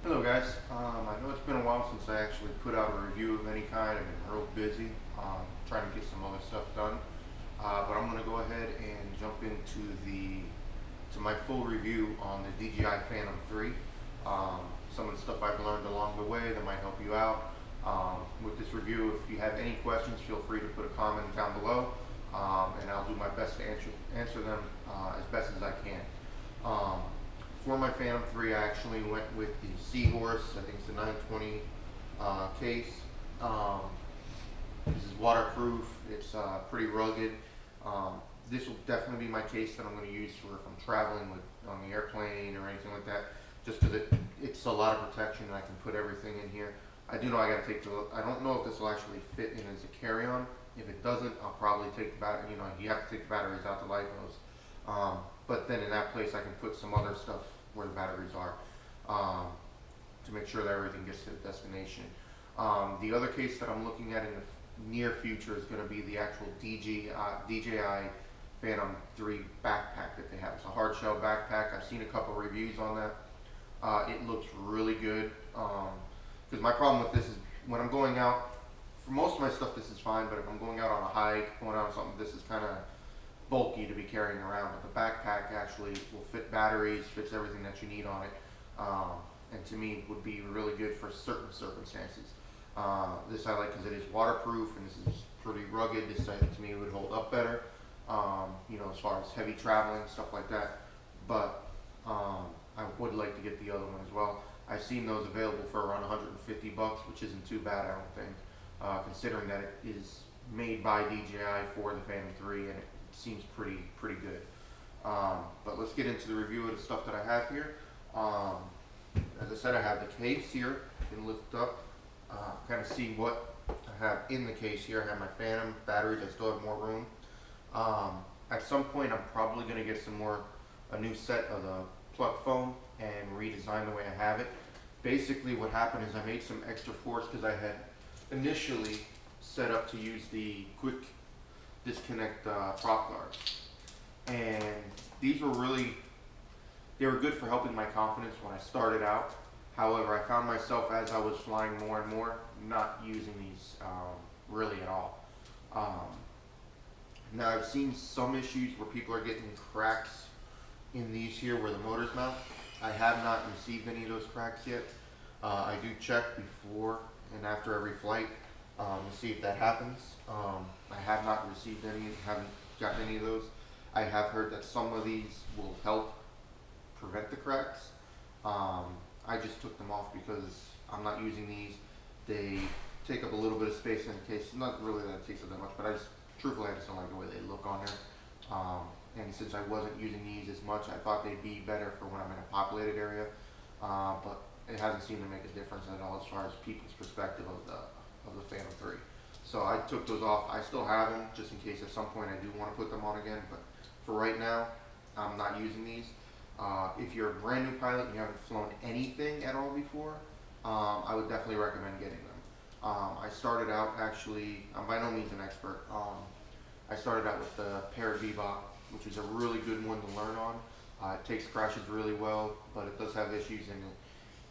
Hello guys, I know it's been a while since I actually put out a review of any kind. I've been real busy trying to get some other stuff done, but I'm going to go ahead and jump into my full review on the DJI Phantom 3. Some of the stuff I've learned along the way that might help you out with this review. If you have any questions, feel free to put a comment down below, and I'll do my best to answer them as best as I can. For my Phantom 3, I actually went with the Seahorse. I think it's a 920 case. This is waterproof. It's pretty rugged. This will definitely be my case that I'm going to use for if I'm traveling on the airplane or anything like that. Just because it's a lot of protection, and I can put everything in here. I do know I got to take I don't know if this will actually fit in as a carry-on. If it doesn't, I'll probably take the battery. You have to take the batteries out the LiPos. But then in that place, I can put some other stuff where the batteries are to make sure that everything gets to the destination. The other case that I'm looking at in the near future is going to be the actual DJI Phantom 3 backpack that they have. It's a hard shell backpack. I've seen a couple reviews on that. It looks really good. Because my problem with this is when I'm going out, for most of my stuff this is fine, but if I'm going out on a hike, going out on something, this is kind of bulky to be carrying around. But the backpack actually will fit batteries, fits everything that you need on it, and to me would be really good for certain circumstances. This I like because it is waterproof and this is pretty rugged. This to me would hold up better, as far as heavy traveling, stuff like that. But I would like to get the other one as well. I've seen those available for around 150 bucks, which isn't too bad, I don't think, considering that it is made by DJI for the Phantom 3 and it seems pretty good. But let's get into the review of the stuff that I have here. As I said, I have the case here. You can lift up, kind of see what I have in the case here. I have my Phantom batteries. I still have more room. At some point, I'm probably going to get a new set of the plug foam and redesign the way I have it. Basically, what happened is I made some extra force because I had initially set up to use the quick disconnect prop guards, and these were they were good for helping my confidence when I started out. However, I found myself as I was flying more and more not using these really at all. Now I've seen some issues where people are getting cracks in these here where the motors mount. I have not received any of those cracks yet. I do check before and after every flight to see if that happens. I have not received any, haven't gotten any of those. I have heard that some of these will help prevent the cracks. I just took them off because I'm not using these. They take up a little bit of space in the case. Not really that it takes up that much, but truthfully, I just don't like the way they look on there. And since I wasn't using these as much, I thought they'd be better for when I'm in a populated area. But it hasn't seemed to make a difference at all as far as people's perspective of the Phantom 3. So I took those off. I still have them just in case at some point I do want to put them on again, but for right now, I'm not using these. If you're a brand new pilot and you haven't flown anything at all before, I would definitely recommend getting them. I started out actually, I'm by no means an expert. I started out with the Parrot Bebop, which is a really good one to learn on. It takes crashes really well, but it does have issues and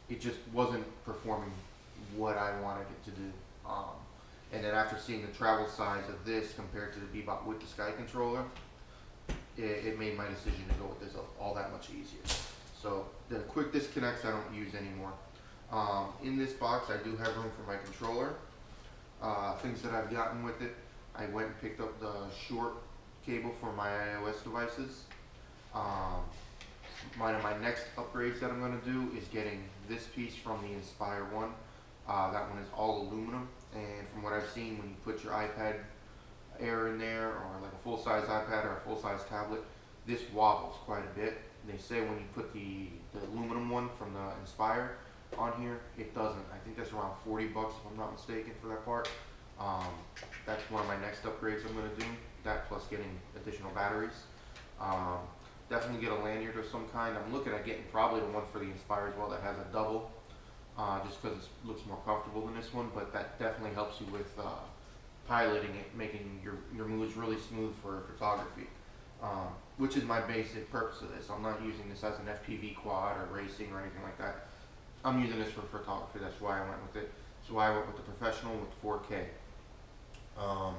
it just wasn't performing what I wanted it to do. And then after seeing the travel size of this compared to the Bebop with the Sky Controller, it made my decision to go with this all that much easier. So the quick disconnects I don't use anymore. In this box I do have room for my controller. Things that I've gotten with it, I went and picked up the short cable for my iOS devices. One of my next upgrades that I'm going to do is getting this piece from the Inspire one. That one is all aluminum, and from what I've seen, when you put your iPad Air in there, or like a full-size iPad or a full-size tablet, this wobbles quite a bit. They say when you put the aluminum one from the Inspire on here, it doesn't. I think that's around 40 bucks if I'm not mistaken for that part. That's one of my next upgrades I'm going to do. That plus getting additional batteries. Definitely get a lanyard of some kind. I'm looking at getting probably the one for the Inspire as well that has a double, just because it looks more comfortable than this one, but that definitely helps you with piloting it, making your moves really smooth for photography, which is my basic purpose of this. I'm not using this as an FPV quad or racing or anything like that. I'm using this for photography. That's why I went with it. That's why I went with the professional with 4K.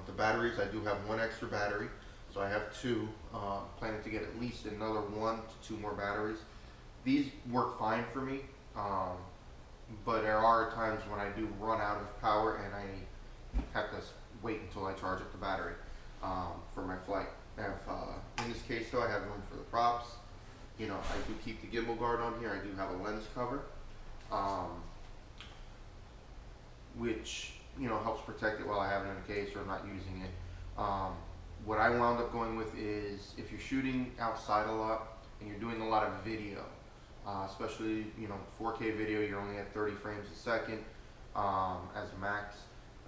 The batteries, I do have one extra battery, so I have two. Planning to get at least another 1 to 2 more batteries. These work fine for me, but there are times when I do run out of power and I have to wait until I charge up the battery for my flight. I have, in this case though, I have room for the props. You know, I do keep the gimbal guard on here. I do have a lens cover, which, you know, helps protect it while I have it in a case or I'm not using it. What I wound up going with is if you're shooting outside a lot and you're doing a lot of video, especially, you know, 4K video, you're only at 30 frames a second as a max.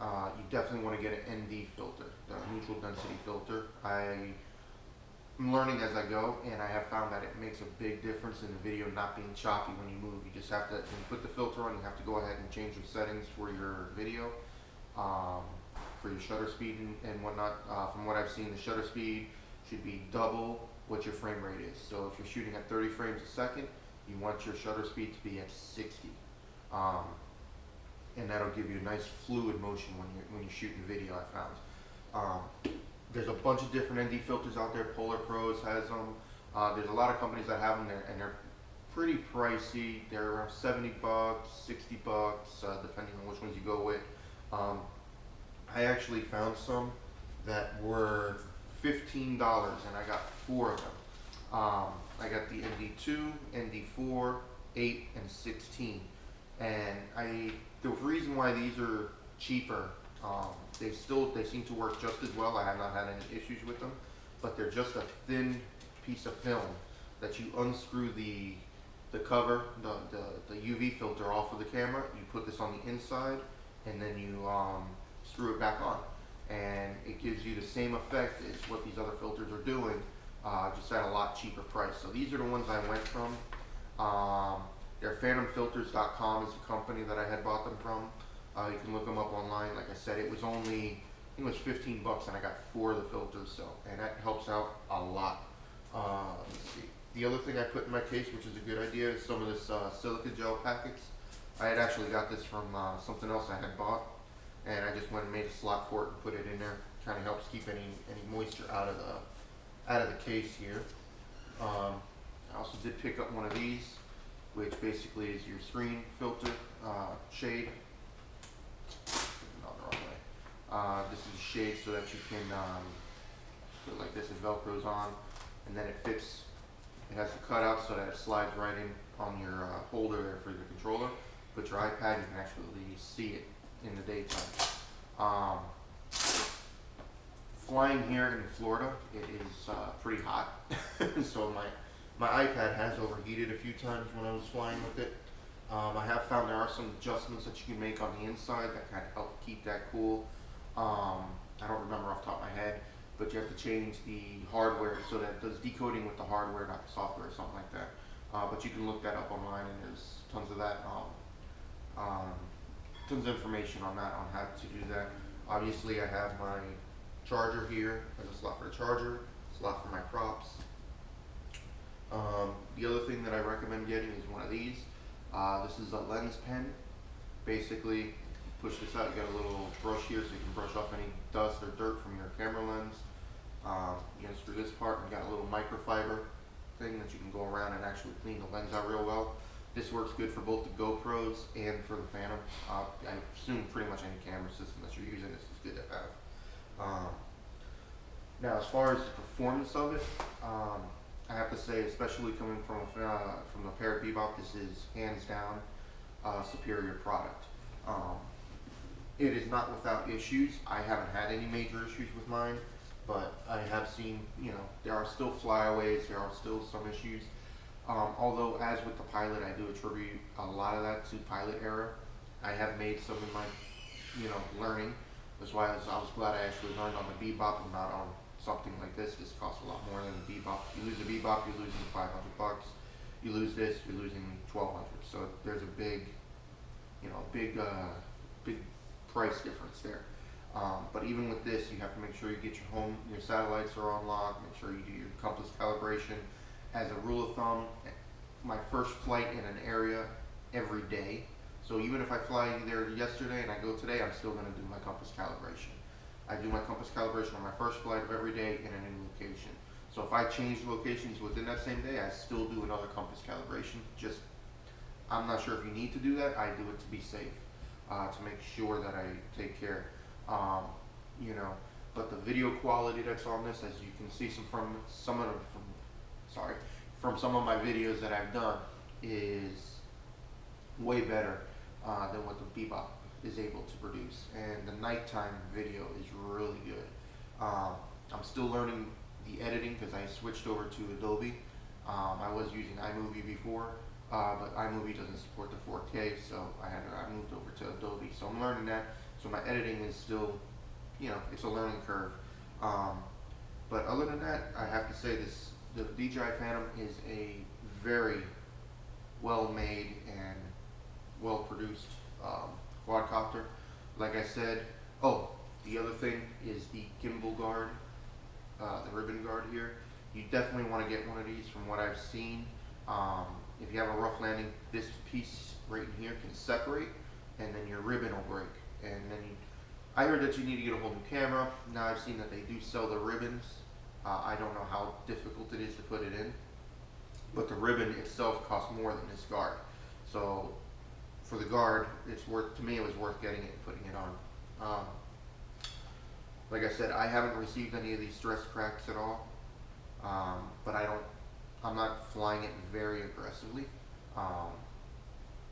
You definitely want to get an ND filter, the neutral density filter. I'm learning as I go, and I have found that it makes a big difference in the video not being choppy when you move. You just have to, when you put the filter on, you have to go ahead and change your settings for your video, for your shutter speed and whatnot. From what I've seen, the shutter speed should be double what your frame rate is. So if you're shooting at 30 frames a second, you want your shutter speed to be at 60. And that'll give you a nice fluid motion when you're shooting video, I found. There's a bunch of different ND filters out there. Polar Pros has them. There's a lot of companies that have them there, and they're pretty pricey. They're around 70 bucks, 60 bucks, depending on which ones you go with. I actually found some that were $15, and I got 4 of them. I got the ND2, ND4, 8, and 16. And the reason why these are cheaper, they seem to work just as well. I have not had any issues with them, but they're just a thin piece of film that you unscrew the cover, the UV filter off of the camera. You put this on the inside, and then you screw it back on, and it gives you the same effect as what these other filters are doing, just at a lot cheaper price. So these are the ones I went from. Phantomfilters.com is the company that I had bought them from. You can look them up online. Like I said, it was only, I think it was 15 bucks, and I got 4 of the filters, so, and that helps out a lot. Let's see. The other thing I put in my case, which is a good idea, is some of this silica gel packets. I had actually got this from something else I had bought, and I just went and made a slot for it and put it in there. Kind of helps keep any moisture out of the case here. I also did pick up one of these, which basically is your screen filter shade. Not the wrong way. This is a shade so that you can put it like this. It velcros on, and then it fits. It has the cutout so that it slides right in on your holder there for your controller. Put your iPad, you can actually see it in the daytime. Flying here in Florida, it is pretty hot, so my iPad has overheated a few times when I was flying with it. I have found there are some adjustments that you can make on the inside that kind of help keep that cool. I don't remember off the top of my head, but you have to change the hardware so that it does decoding with the hardware, not the software or something like that. But you can look that up online, and there's tons of that, tons of information on that, on how to do that. Obviously, I have my charger here. There's a slot for the charger, slot for my props. The other thing that I recommend getting is one of these. This is a lens pen. Basically, push this out, you got a little brush here so you can brush off any dust or dirt from your camera lens. You unscrew this part, and you got a little microfiber thing that you can go around and actually clean the lens out real well. This works good for both the GoPros and for the Phantom. I assume pretty much any camera system that you're using, this is good to have. Now, as far as the performance of it, I have to say, especially coming from the Parrot Bebop, this is hands down superior product. It is not without issues. I haven't had any major issues with mine, but I have seen, you know, there are still flyaways, there are still some issues. Although, as with the Pilot, I do attribute a lot of that to Pilot error. I have made some in my, you know, learning. That's why I was glad I actually learned on the Bebop and not on something like this. This costs a lot more than the Bebop. You lose the Bebop, you're losing 500 bucks. You lose this, you're losing 1,200. So there's a big, you know, big price difference there. But even with this, you have to make sure you get your satellites are on lock, make sure you do your compass calibration. As a rule of thumb, my first flight in an area every day. So even if I fly there yesterday and I go today, I'm still going to do my compass calibration. I do my compass calibration on my first flight of every day in a new location. So if I change locations within that same day, I still do another compass calibration. Just, I'm not sure if you need to do that. I do it to be safe, to make sure that I take care. Um, you know, but the video quality that's on this, as you can see from some of my videos that I've done, is way better than what the Bebop is able to produce. And the nighttime video is really good. I'm still learning the editing because I switched over to Adobe. I was using iMovie before, but iMovie doesn't support the 4K, so I moved over to Adobe. So I'm learning that. So my editing is still, you know, it's a learning curve. But other than that, I have to say the DJI Phantom is a very well made and well produced quadcopter. Like I said, oh, the other thing is the gimbal guard, the ribbon guard here. You definitely want to get one of these from what I've seen. If you have a rough landing, this piece right in here can separate and then your ribbon will break. And then I heard that you need to get a whole new camera. Now I've seen that they do sell the ribbons. I don't know how difficult it is to put it in, but the ribbon itself costs more than this guard. So for the guard, to me it was worth getting it and putting it on. Like I said, I haven't received any of these stress cracks at all, but I'm not flying it very aggressively.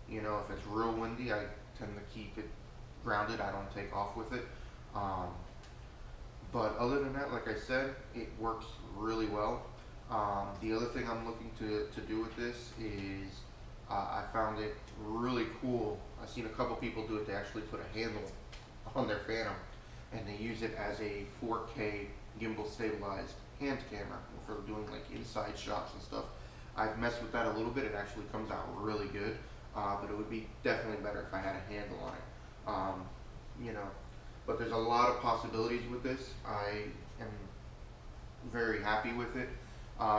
You know, if it's real windy, I tend to keep it grounded. I don't take off with it. But other than that, like I said, it works really well. The other thing I'm looking to do with this is I found it really cool. I've seen a couple people do it. They actually put a handle on their Phantom and they use it as a 4K gimbal stabilized hand camera for doing like inside shots and stuff. I've messed with that a little bit. It actually comes out really good, but it would be definitely better if I had a handle on it. You know, but there's a lot of possibilities with this. I am very happy with it.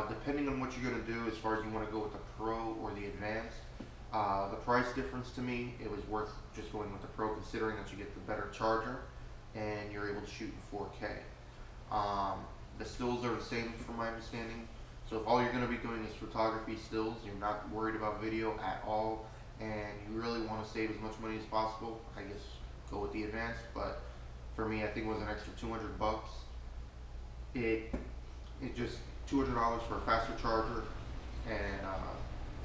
Depending on what you're going to do, as far as you want to go with the Pro or the Advanced, the price difference to me, it was worth just going with the Pro, considering that you get the better charger and you're able to shoot in 4K. The stills are the same from my understanding. So if all you're going to be doing is photography stills, you're not worried about video at all, and you really want to save as much money as possible, I guess go with the Advanced. But for me, I think it was an extra $200. It just $200 for a faster charger and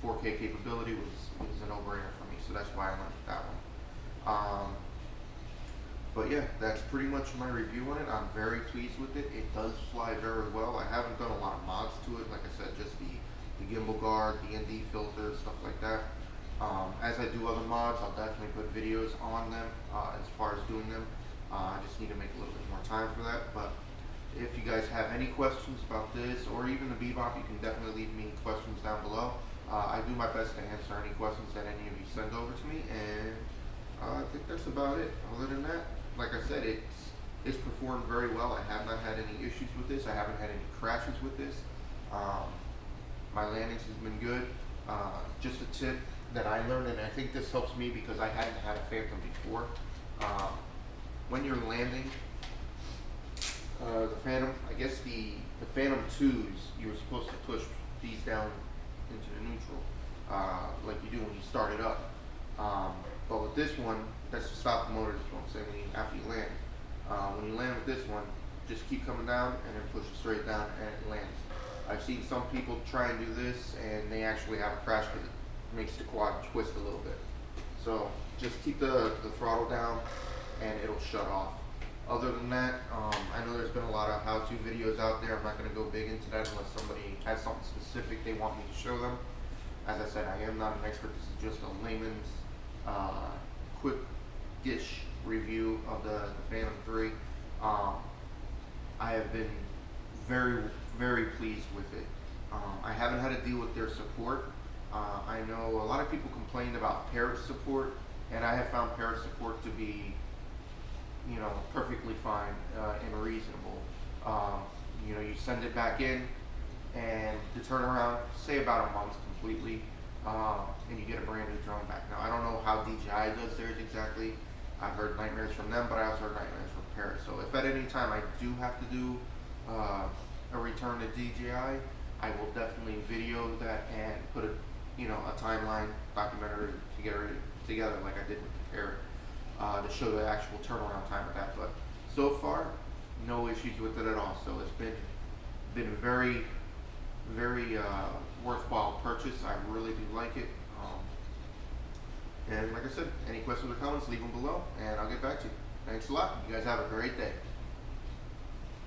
4K capability was a no-brainer for me. So that's why I went with that one. But yeah, that's pretty much my review on it. I'm very pleased with it. It does fly very well. I haven't done a lot of mods to it. Like I said, just the gimbal guard, the ND filter, stuff like that. As I do other mods, I'll definitely put videos on them as far as doing them. I just need to make a little bit more time for that. But if you guys have any questions about this or even the Bebop, you can definitely leave me questions down below. I do my best to answer any questions that any of you send over to me, and I think that's about it. Other than that, like I said, it's performed very well. I have not had any issues with this. I haven't had any crashes with this. My landings has been good. Just a tip that I learned, and I think this helps me because I hadn't had a Phantom before. When you're landing, the Phantom, I guess the Phantom 2s, you were supposed to push these down into the neutral, like you do when you start it up. But with this one, that's to stop the motor, that's what I'm saying, after you land. When you land with this one, just keep coming down and then push it straight down and it lands. I've seen some people try and do this and they actually have a crash because it makes the quad twist a little bit. So just keep the throttle down and it'll shut off. Other than that, I know there's been a lot of how-to videos out there. I'm not going to go big into that unless somebody has something specific they want me to show them. As I said, I am not an expert. This is just a layman's quick-ish review of the Phantom 3. I have been very, very pleased with it. I haven't had to deal with their support. I know a lot of people complained about Parrot support, and I have found Parrot support to be, you know, perfectly fine and reasonable. You know, you send it back in, and the turnaround, say about a month completely. and you get a brand new drone back. Now I don't know how DJI does theirs exactly. I've heard nightmares from them, but I also heard nightmares from Parrot. So if at any time I do have to do a return to DJI, I will definitely video that and put a timeline documentary together like I did with Parrot to show the actual turnaround time of that. But so far, no issues with it at all. So it's been a very worthwhile purchase. I really do like it. And like I said, any questions or comments, leave them below, and I'll get back to you. Thanks a lot. You guys have a great day.